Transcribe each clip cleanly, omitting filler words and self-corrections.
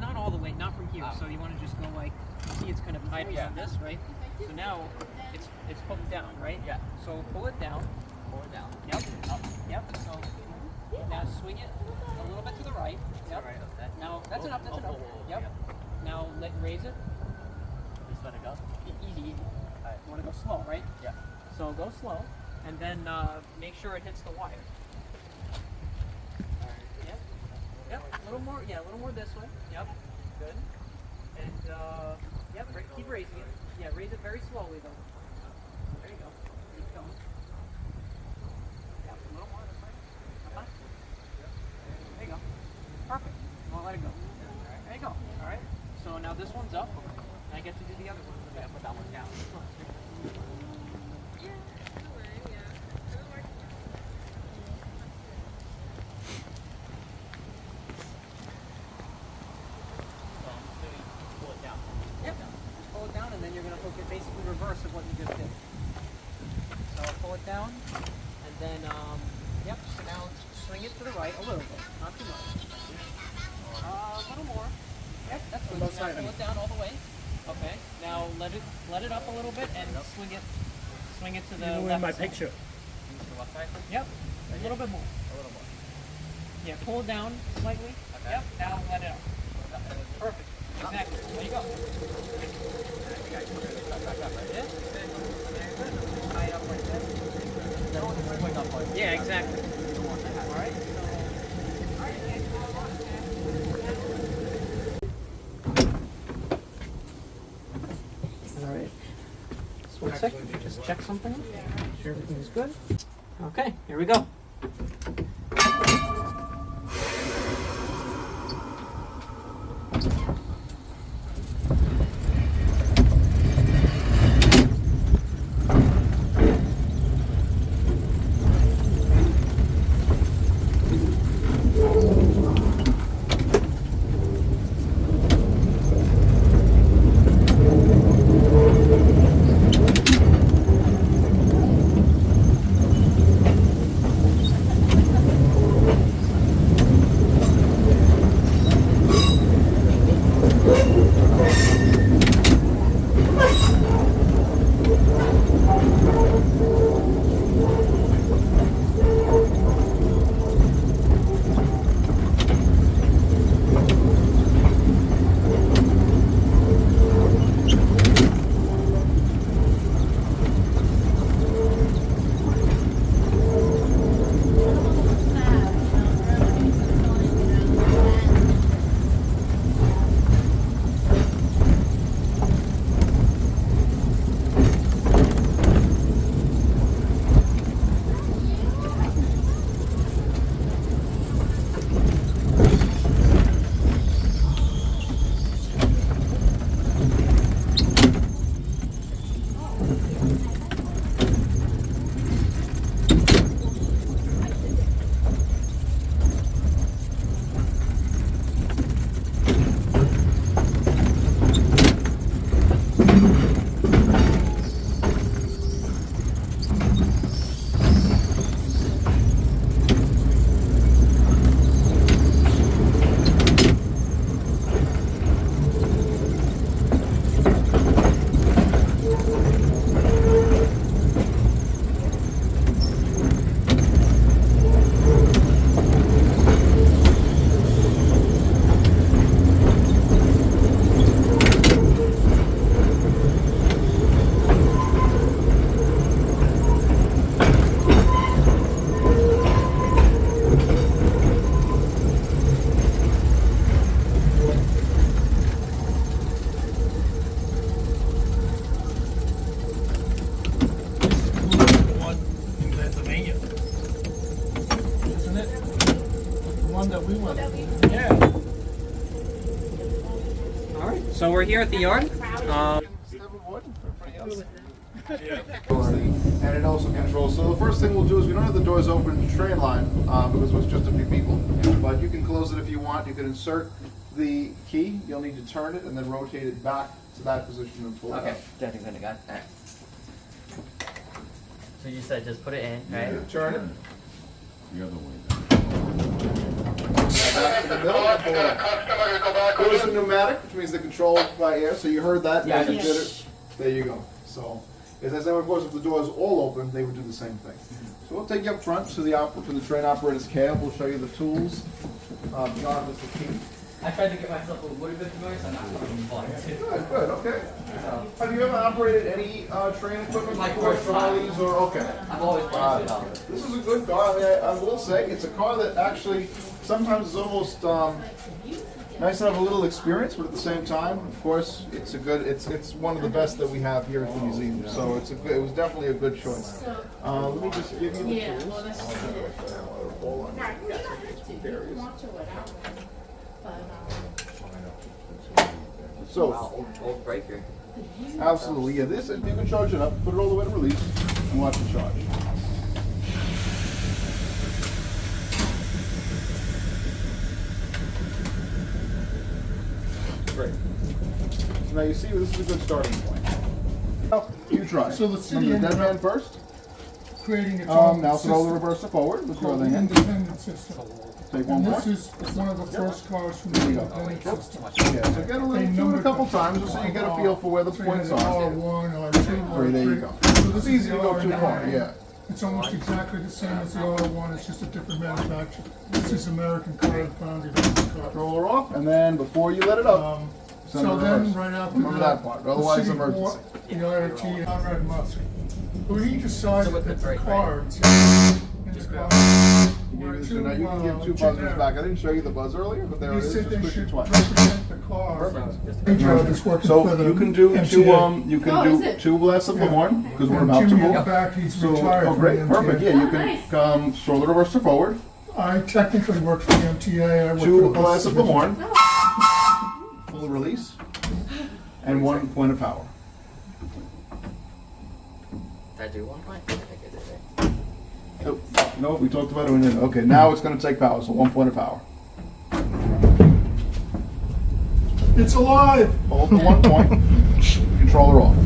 Not all the way, not from here. So you want to just go like, see it's kind of tight like this, right? So now it's hooked down, right? Yeah. So pull it down. Pull it down. Yep. Up. Yep. So now swing it a little bit to the right. Yep. Now that's enough. That's enough. Yep. Now raise it. Just let it go. Easy. Right. You want to go slow, right? Yeah. So go slow, and then make sure it hits the wire. Yep, a little more, yeah, a little more this way. Yep, good. And, yep, keep raising it. Yeah, raise it very slowly though. There you go. Keep going. Yep, a little more this way. There you go. Perfect. Well, let it go. There you go. All right. So now this one's up. I get to do the other one. I gotta put that one down. Basically reverse of what you just did. So pull it down, and then, yep, so now swing it to the right a little bit, not too much. A little more. Yep, that's good. Now pull it down all the way. Okay, now let it up a little bit and swing it to the left my side. picture. To the left side? Yep, a little bit more. A little more. Yeah, pull it down slightly. Okay. Yep, now let it up. Perfect. Exactly. There you go. Yeah, exactly. Alright. Alright. Just 1 second. Just check something. Make sure everything's good. Okay, here we go. So we're here at the yard. And it also controls. So the first thing we'll do is we don't have the doors open train line because it's just a few people. But you can close it if you want. You can insert the key. You'll need to turn it and then rotate it back to that position and pull it Okay, out. Jeffy gonna got that. So you said just put it in, right? Yeah, turn it. The other way. Back to the middle and pull it out. Doors are pneumatic, which means they're controlled by air. So you heard that. Yeah, as you yeah. did it. There you go. So, as I said, of course, if the doors all open, they would do the same thing. So we'll take you up front to the train operator's cab. We'll show you the tools. John is the key. I tried to get myself a little bit familiar, so I'm not fucking fun too. Good, good, okay. Have you ever operated any train equipment My before, first time. trolleys or, okay. I've always wanted to. This is a good car. I mean, I will say, it's a car that actually sometimes is almost nice to have a little experience, but at the same time, of course, it's one of the best that we have here at the museum. So it was definitely a good choice. Let me just give you the tools. Well, that's just it. Want to without one, So, Old breaker. absolutely, yeah. This you can charge it up, put it all the way to release, and watch it charge. Great. So now you see this is a good starting point. Now, you try. So the city Remember the dead ended man up first. creating its own Now throw the system reverser forward with your called other the hand. independent system. Take one And point. this is one of the first cars from the independent system. Yeah, so get a little, do it a couple times just so you get a feel for where the So you points have are. R1, R2, Right, there you R3. go. So It's this easy is to the go too R9. far, yeah. It's almost exactly the same as the R1, it's just a different manufacturer. This is American car, Foundry car. Controller off, and then before you let it up, send So the then, reverse. right after Remember that part, the otherwise city emergency. bought the IRT, Conrad Musk. But he decided So with the that the brake, car, right? in the car, You were can too, now you can give two generic. buzzers back. I didn't show you the buzz earlier, but there He it is. said Just they push it should twice. represent the car. Perfect. Job is working So for the you can do two MTA. you can Oh, do is it? two blasts of Lemoyne because we're And about to Jimmy in move. the back, he's So retired oh from great, the MTA. perfect. Yeah, you can Nice. throw the reverser forward. I technically work for the MTA. I work for Two the bus blasts of division. Lemoyne. Full release. And 1 point of power. Did I do one point? I think I did it. Oh, no, we talked about it. We didn't. Okay, now it's going to take power. So 1 point of power. It's alive! Hold the 1 point. Controller off.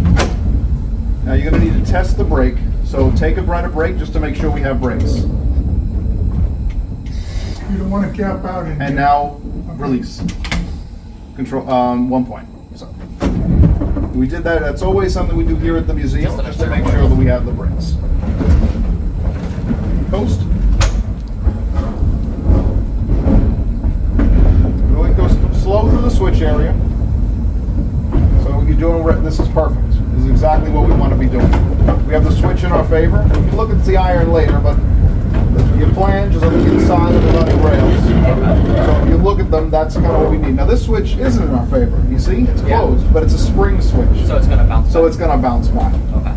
Now you're going to need to test the brake. So take a brake just to make sure we have brakes. You don't want to gap out in And here. now release. Control 1 point. So we did that. That's always something we do here at the museum, just to make sure that we have the brakes. Coast. Really go slow through the switch area. So what you're doing, this is perfect. This is exactly what we want to be doing. We have the switch in our favor. You can look at the iron later, but your flange is on the inside of the running rails. So if you look at them, that's kind of what we need. Now this switch isn't in our favor. You see, it's closed, but it's a spring switch. So it's gonna bounce. So it's going to bounce back. Okay.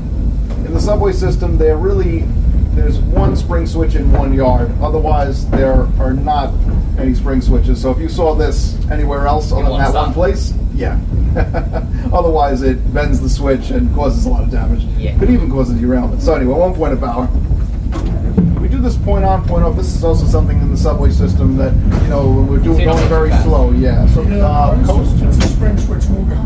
In the subway system, there's one spring switch in 1 yard. Otherwise, there are not any spring switches. So if you saw this anywhere else other than won't that stop. one place, yeah. Otherwise, it bends the switch and causes a lot of damage. Yeah. Could even cause a derailment. So anyway, 1 point of power. We do this point on, point off. This is also something in the subway system that, we're So doing you don't going go very too fast. slow. Yeah. So coast. It's a spring switch moving.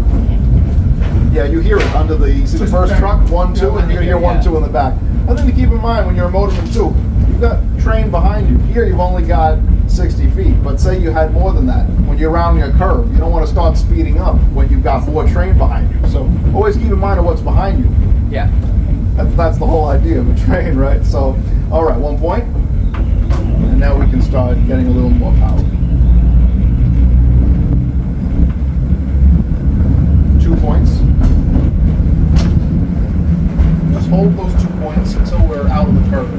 Yeah, you hear it under the, you see the Just first back. truck, 1, 2, and you're gonna hear 1, 2 in the back. Another thing to keep in mind when you're a motorman too, you've got train behind you. Here you've only got 60 feet, but say you had more than that. When you're rounding a curve, you don't want to start speeding up when you've got more train behind you. So always keep in mind of what's behind you. Yeah. That's the whole idea of a train, right? So, all right, 1 point. And now we can start getting a little more power. 2 points. Just hold those 2 points until we're out of the curve.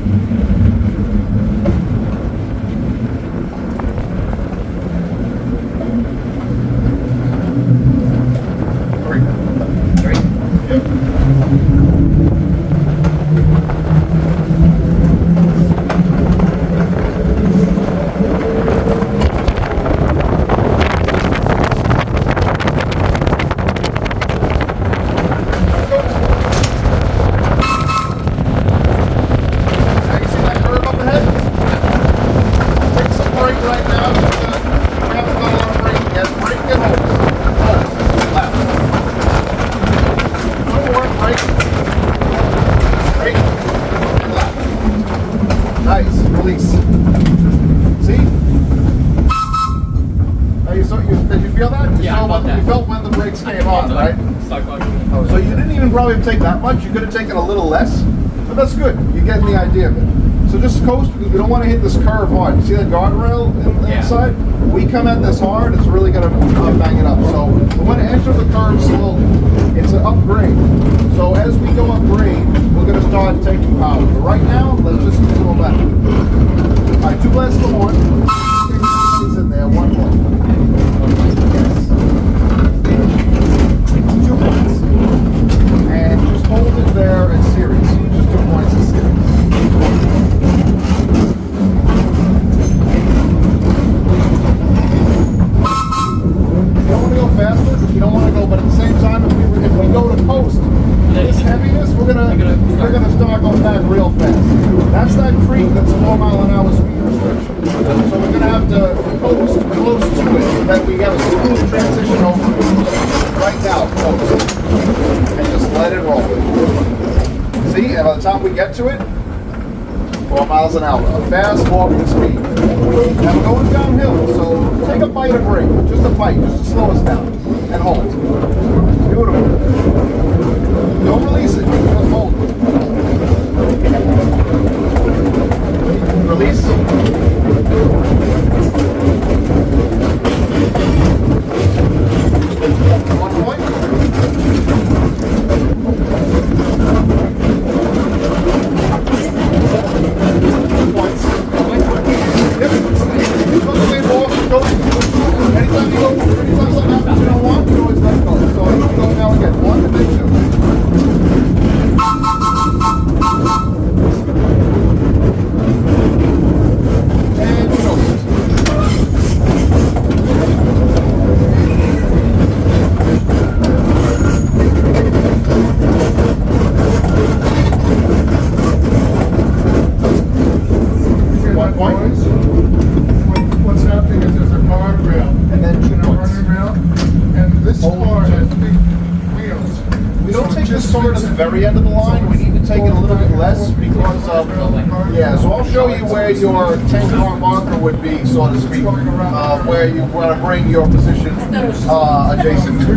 3. 3. on, right? Start going. So you didn't even probably take that much. You could have taken a little less, but that's good. You're getting the idea of it. So just coast because we don't want to hit this curve hard. You see that guardrail inside? When we come at this hard, it's really going to bang it up. So we want to enter the curve slowly. It's an upgrade. So as we go upgrade, we're going to start taking power. But right now, let's just use a little better. All right, 2 blasts of the horn. He's in there, 1 more. Yes. 2 points. And just hold it there in series. Just 2 points in series. You don't want to go faster, you don't want to go, but at the same time, if we go to coast, this heaviness, we're gonna start going back real fast. That's that creek that's a 4-mile-an-hour speed restriction. So we're gonna have to coast close to it so that we have a smooth transition over it. Right now, coast. And just let it roll. See, and by the time we get to it, 4 miles an hour, a fast walking speed. Now we're going downhill, so take a bite of brake, just a bite, just to slow us down, and hold. Beautiful. Don't release it, just hold. Release. 1 point. 2 points. Yep. Anytime something happens you don't want, you always let it go. So you can go now again. 1 and then 2. And go. What's happening is there's a guardrail and then 2 points. And this car has big wheels. We don't take this car to the very end of the line. We need to take it a little bit less because of, so I'll show you where your 10-car marker would be, so to speak, where you want to bring your position adjacent to.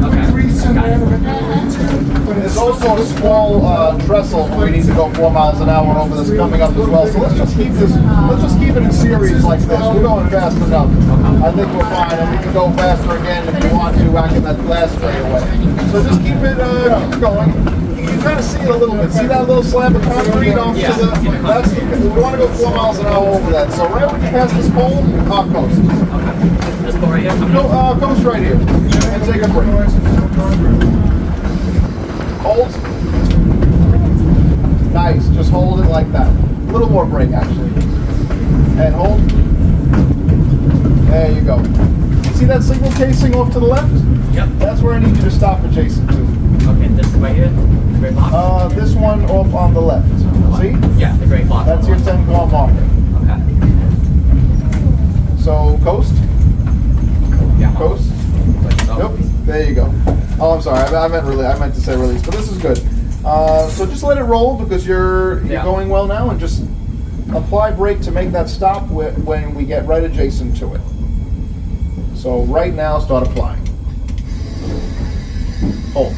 There's also a small trestle where we need to go 4 miles an hour over this coming up as well. So let's just keep it in series like this. We're going fast enough. I think we're fine, and we can go faster again if you want to back in that last straightaway. So just keep it going. You can kind of see it a little bit. See that little slab of concrete off to the, we want to go 4 miles an hour over that. So right when you pass this pole, coast. This pole right here? No, coast right here. And take a break. Hold. Nice, just hold it like that. A little more brake actually. And hold. There you go. See that signal casing off to the left? Yep. That's where I need you to stop adjacent to. Okay, this right here? The gray box? This one off on the left. See? Yeah, the gray box. That's your 10-car marker. Okay. So, coast? Yeah. Coast? Nope. There you go. Oh, I'm sorry. I meant to say release, but this is good. So just let it roll because you're going well now, and just apply brake to make that stop when we get right adjacent to it. So right now, start applying. Hold.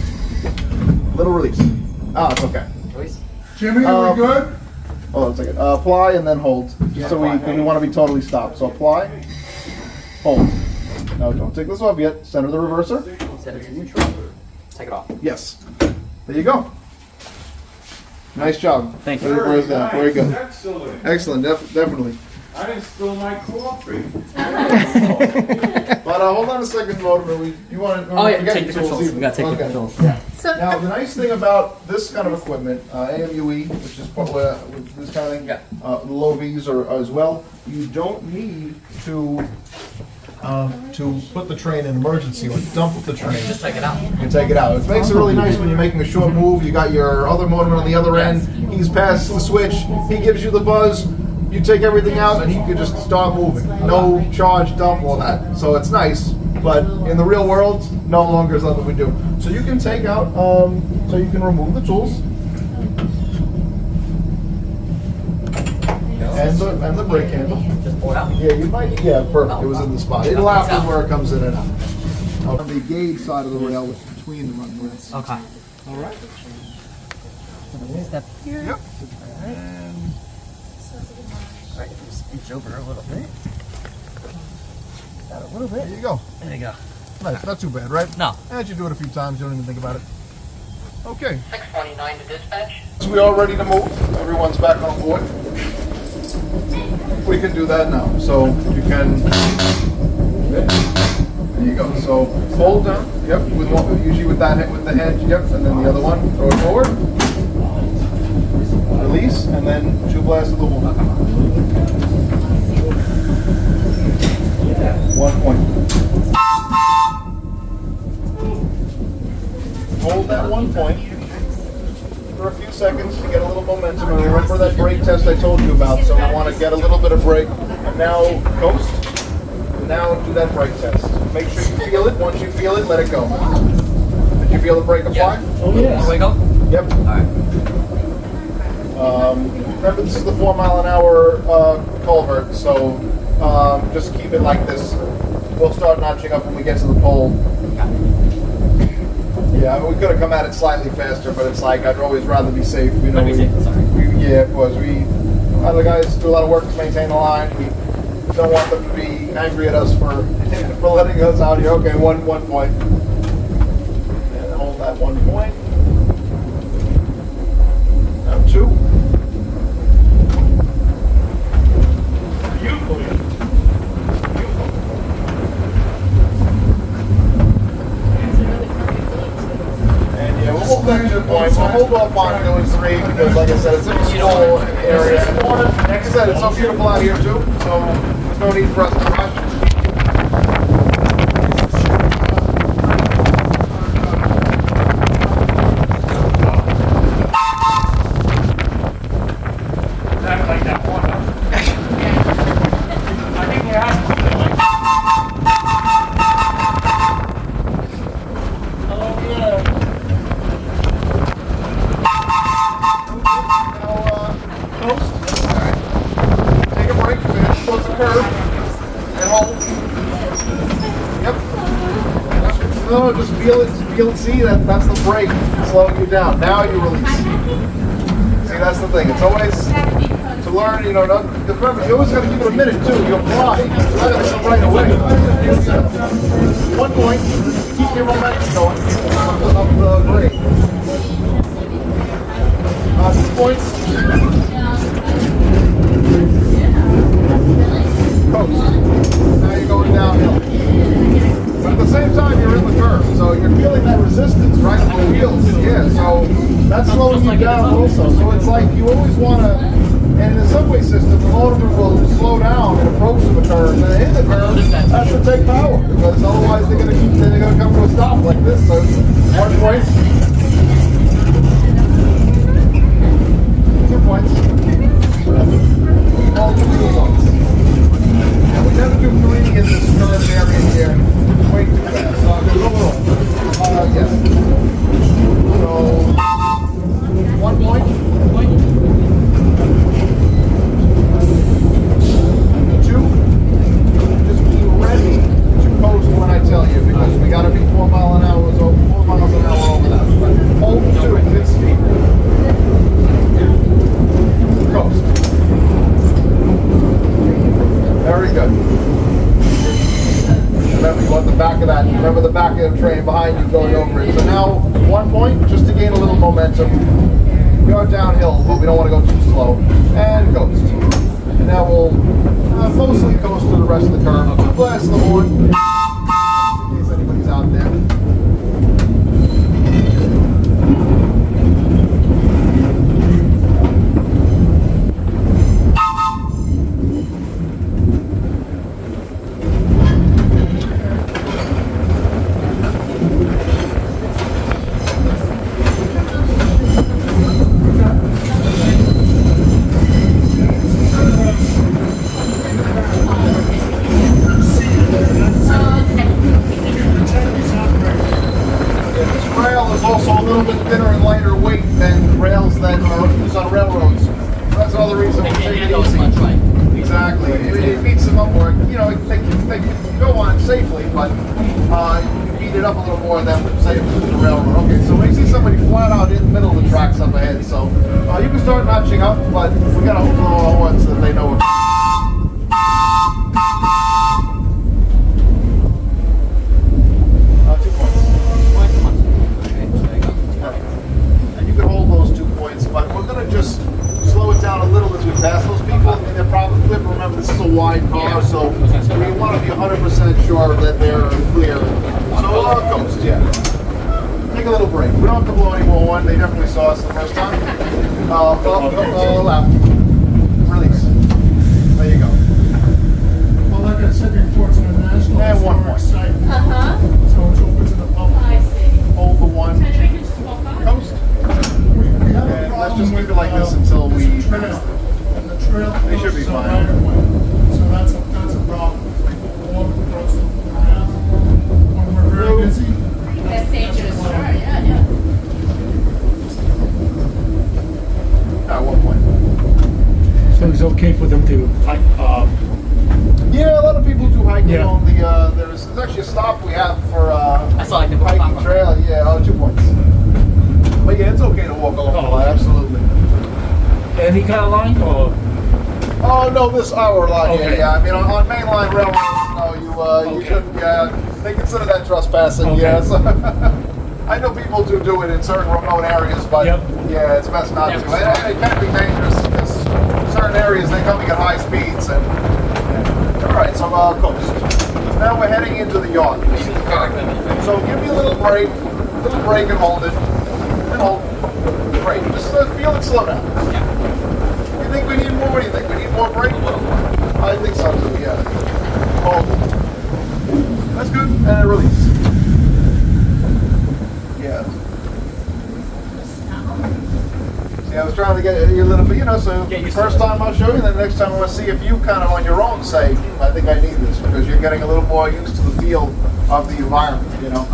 Little release. It's okay. Release. Jimmy, are we good? Hold on a second. Apply and then hold. So we want to be totally stopped. So apply, hold. No, don't take this off yet. Center the reverser. Set it to neutral. Take it off. Yes. There you go. Nice job. Thank you. Where's that? Very good. Excellent. Excellent. Definitely. I didn't spill my coffee. But hold on a second, Motorman. You want to? Oh yeah, take the controls. We gotta take the controls. Yeah. So, Now the nice thing about this kind of equipment, AMUE, which is with this kind of thing, the low V's are as well. You don't need to put the train in emergency or dump the train. Just take it out. You can take it out. It makes it really nice when you're making a short move. You got your other motorman on the other end. He's past the switch. He gives you the buzz. You take everything out, and he can just start moving. No charge, dump, all that. So it's nice. But in the real world, no longer is something we do. So you can take out. So you can remove the tools. And the brake handle. Just pull it out. Yeah, you might. Yeah, perfect. It was in the spot. It'll happen where it comes in and out. On the gauge side of the rail, which is between Okay. All right. Step here. Yep. Alright, just inch over a little bit. Got a little bit. There you go. There you go. Nice. Not too bad, right? No. And you do it a few times, you don't even think about it. Okay. 629 to dispatch. So we all ready to move? Everyone's back on board? We can do that now. So you can. There you go. So hold down. Yep. With one, usually with that with the hand. Yep. And then the other one. Throw it forward. Release and then shoe blast of the wall. 1 point. Hold that 1 point for a few seconds to get a little momentum. And remember that brake test I told you about. So we want to get a little bit of brake. And now coast. And now do that brake test. Make sure you feel it. Once you feel it, let it go. Did you feel the brake apply? Oh yeah. Wake up? Yep. Alright. Remember, this is the 4 mile an hour culvert, so just keep it like this. We'll start notching up when we get to the pole. Yeah, we could have come at it slightly faster, but it's like I'd always rather be safe. You know, yeah, of course. Other guys do a lot of work to maintain the line. We don't want them to be angry at us for letting us out here. Okay, one point. And hold that 1 point. Now 2. We'll hold off on doing 3 because, like I said, it's a beautiful area. Like I said, it's so beautiful out here too, so there's no need for us to rush. Like that one, huh? I think you have to. No, just feel it, see, that's the brake slowing you down. Now you release. See, that's the thing. It's always to learn, you know, remember, you always got to give it a minute too. You apply, you got to come right away. 1 point, keep your momentum going up the brake. 2 points. Coast. Now you're going downhill. But at the same time, you're in the curve, so you're feeling that resistance, right, on the wheels. Yeah, so that's slowing you down also. So it's like you always want to, and in the subway system, the motor will slow down and approach the curve, and in the curve, that's to take power, because otherwise they're gonna come to a stop like this. So 1 point, 2 points, all 2 points. And we never do 3 in this curved area here. Way too fast. Yes. So, 1 point. 2. Just be ready to coast when I tell you, because we got to be 4 miles an hour over that. Hold 2 at good speed. Coast. Very good. Remember, you want the back of that. Remember the back of the train behind you going over it. So now 1 point, just to gain a little momentum. Go downhill, but we don't want to go too slow. And coast. And now we'll mostly coast to the rest of the curve. Blast the horn. In case anybody's out there. Exactly. It beats them up more. You know, you go on safely, but you beat speed it up a little more than say if it was the railroad. Okay, so we see somebody flat out in the middle of the tracks up ahead, so you can start notching up, but we gotta hold the ones that they know. 2 points. And you can hold those 2 points, but we're gonna just slow it down a little as we pass those people. I mean, they're probably clear. Remember, this is a wide car, so we want to be 100% sure that they're clear. So coast, yeah. Take a little break. We don't have to blow any more one. They definitely saw us the first time. Lap. Release. There you go. Well, like I said, the report's international. And 1 point. So it's open to the public. I see. Hold the one. And we can just walk by. Coast. We have a And let's problem just keep with, it like this until there's we. a trail, and the trail They should be closes fine. right away. So that's a problem. People walk across the path. When we're very busy. That's dangerous, sure, yeah, yeah. 1 point. So it's okay for them to hike Yeah, a lot of people do hiking Yeah. on the. There's actually a stop we have for I saw like the hiking trail. Yeah, 2 points. But yeah, it's okay to walk along the line. Absolutely. any kind of line or Oh no, this hour line. Okay. Yeah. I mean, on mainline railroads, no, you Okay. shouldn't. Yeah, they consider that trespassing. Okay. Yes. I know people do it in certain remote areas, but Yep. yeah, it's best not to. And it can be dangerous because certain areas they're coming at high speeds. And all right, so coast. Now we're heading into the yard. So give me a little break and hold it, and hold. Great. Just feel it slow down. You think we need more? What do you think? We need more break? I think so too. Yeah. Hold. That's good. And release. Yeah. See, I was trying to get you a little bit, so Get used first to it. time I'll show you, then the next time I want to see if you kind of on your own say, I think I need this, because you're getting a little more used to the feel of the environment, Yes.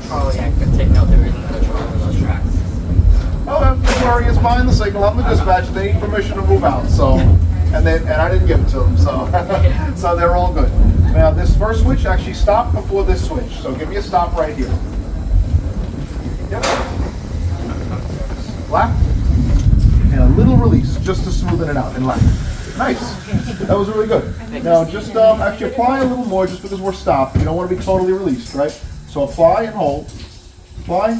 Probably I could take out the control of those tracks. Oh, don't worry, it's behind the signal. I'm the dispatcher. They need permission to move out, so, and I didn't give it to them, so, so they're all good. Now, this first switch actually stopped before this switch, so give me a stop right here. Yep. Lap. And a little release, just to smoothen it out, and lap. Nice. That was really good. Now, just actually apply a little more, just because we're stopped. You don't want to be totally released, right? So apply and hold. Apply.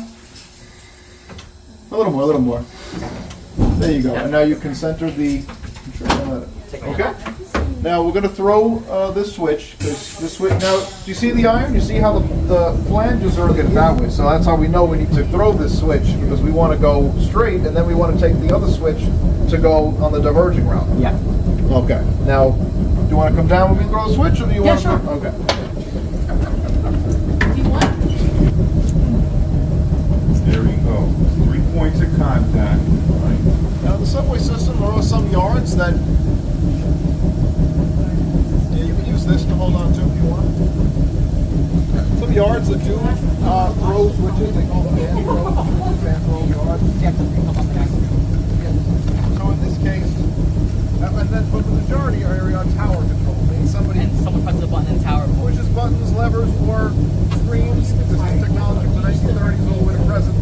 A little more. There you go. And now you can center the. Okay. Now we're going to throw this switch. This switch. Now, do you see the iron? You see how the flanges are looking that way. So that's how we know we need to throw this switch, because we want to go straight, and then we want to take the other switch to go on the diverging route. Yeah. Okay. Now, do you want to come down when we throw the switch, or do you want to? Okay. Do you want? There we go. 3 points of contact. Right. Now, the subway system, there are some yards that. Yeah, you can use this to hold on to if you want. Some yards that do throw switches, they call them band throw yards. So in this case, and then for the majority area on tower control, meaning somebody And someone presses the button in the tower. pushes buttons, levers, or screens. This is technology from the 1930s all the way to present.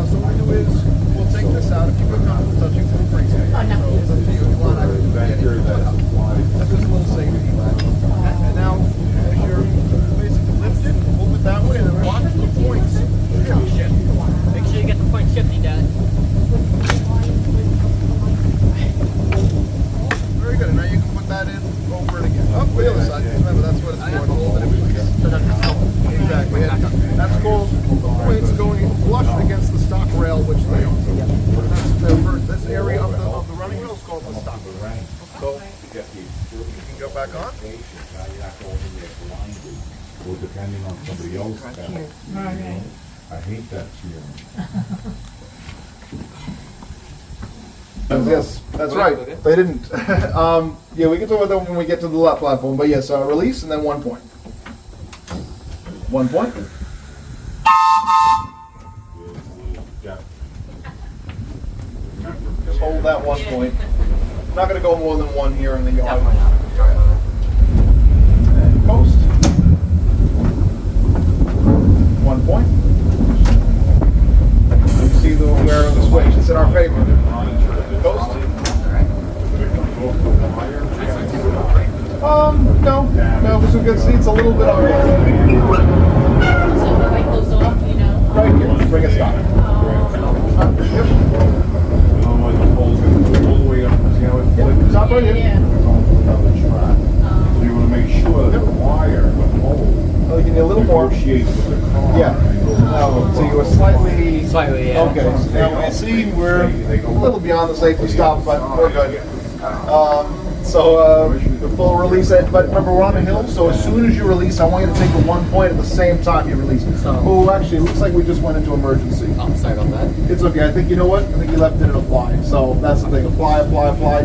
So what we do is, we'll take this out. If you feel comfortable touching, feel free to. So it's up to you. If you want, I can get it. That's just a little safety. And now, as you're basically lifted, hold it that way, and then watch the points shift. Make sure you get the point shifty, Dad. Very good. And now you can put that in over and again. Up the other side. Remember, that's what it's for, to hold it in place. Exactly. That's called points going flush against the stock rail, which they are. This area of the running wheel is called the stock rail. So you can go back on. Or depending on somebody else. I hate that feeling. Yes, that's right. They didn't. Yeah, we can talk about that when we get to the left platform. But yes, release and then 1 point. 1 point. Just hold that 1 point. I'm not going to go more than one here in the yard. And post. point. You see where the switch is in our favor. Coast. No, because we can see it's a little bit on So if the light goes off, you know. right here. Bring it stop. Yep. Stop right here. Yeah. You want to make sure that the wire, the pole, Oh, you need a little more. negotiates with the car. Yeah. No, so you were slightly. Slightly, yeah. Okay. So now we see we're a little beyond the safety stop, but we're good. The full release, but remember we're on a hill, so as soon as you release, I want you to take the 1 point at the same time you release. Oh, actually, it looks like we just went into emergency. Oh, sorry about that. It's okay. I think you know what? I think you left it in apply. So that's the thing. Apply.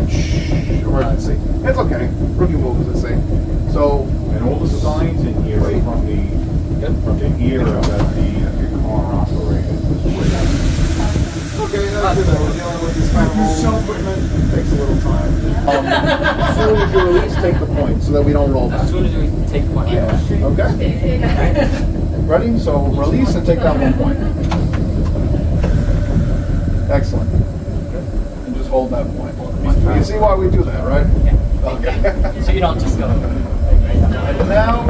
Shh, emergency. It's okay. Rookie move, as they say. So And all the signs in here are from the era that the car operated. okay, that's good. We're dealing with this kind of old equipment. It takes a little time. As soon as you release, take the point so that we don't roll back. As soon as we take one. Okay. Ready? So release and take that 1 point. Excellent. And just hold that point. You see why we do that, right? Yeah. Okay. So you don't just go. And now,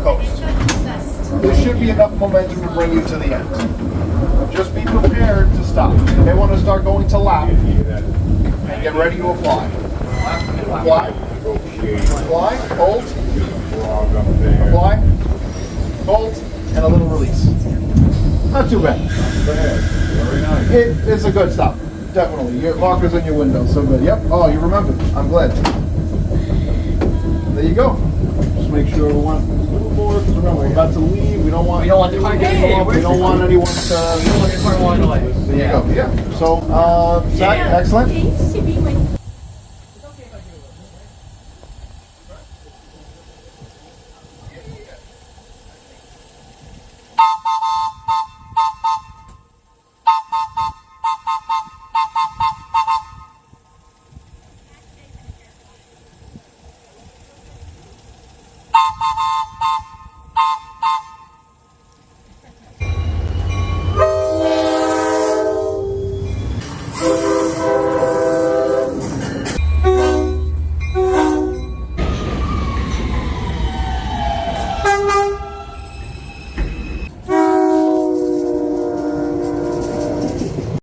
coast. This should be enough momentum to bring you to the end. Just be prepared to stop. You may want to start going to lap and get ready to apply. Apply. Apply. Hold. Apply. Hold. And a little release. Not too bad. Very nice. It is a good stop. Definitely. Your marker's in your window. So good. Yep. Oh, you remembered. I'm glad. There you go. Just make sure we want a little more. Because remember, we're about to leave. We don't want the car getting off. We don't want anyone to. You don't want your car walking away. There you go. Yeah. So, Zach, excellent. It used to be when